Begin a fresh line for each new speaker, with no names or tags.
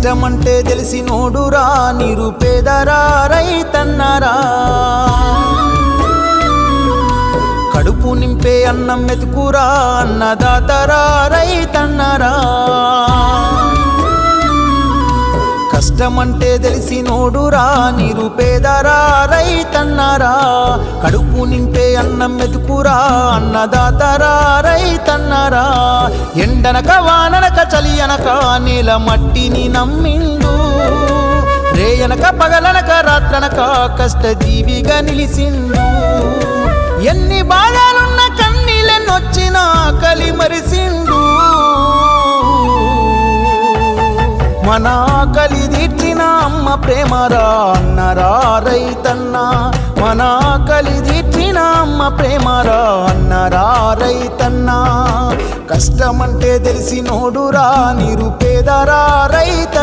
కష్టమంటే తెలిసినోడురా నిరుపేదరా రైతన్నరా కడుపు నింపే అన్నం మెతుకురా అన్నదాతరా రైతన్నరా కష్టమంటే తెలిసినోడురా నిరుపేదరా రైతన్నరా కడుపు నింపే అన్నం మెతుకురా అన్నదాతరా రైతన్నరా ఎండనక వాననక చలి అనక నేల మట్టిని నమ్మిండు రేయనక పగలనక రాత్రనక కష్టజీవిగా నిలిసిండు ఎన్ని బాధలున్న కన్నీళ్ళనొచ్చినా ఆకలి మరిసిండు మన ఆకలి తీర్చిన అమ్మ ప్రేమరా అన్నరా రైతన్న మన ఆకలి తీర్చిన అమ్మ ప్రేమరా అన్నరా రైతన్న కష్టమంటే తెలిసినోడురా నిరుపేదరా రైతన్న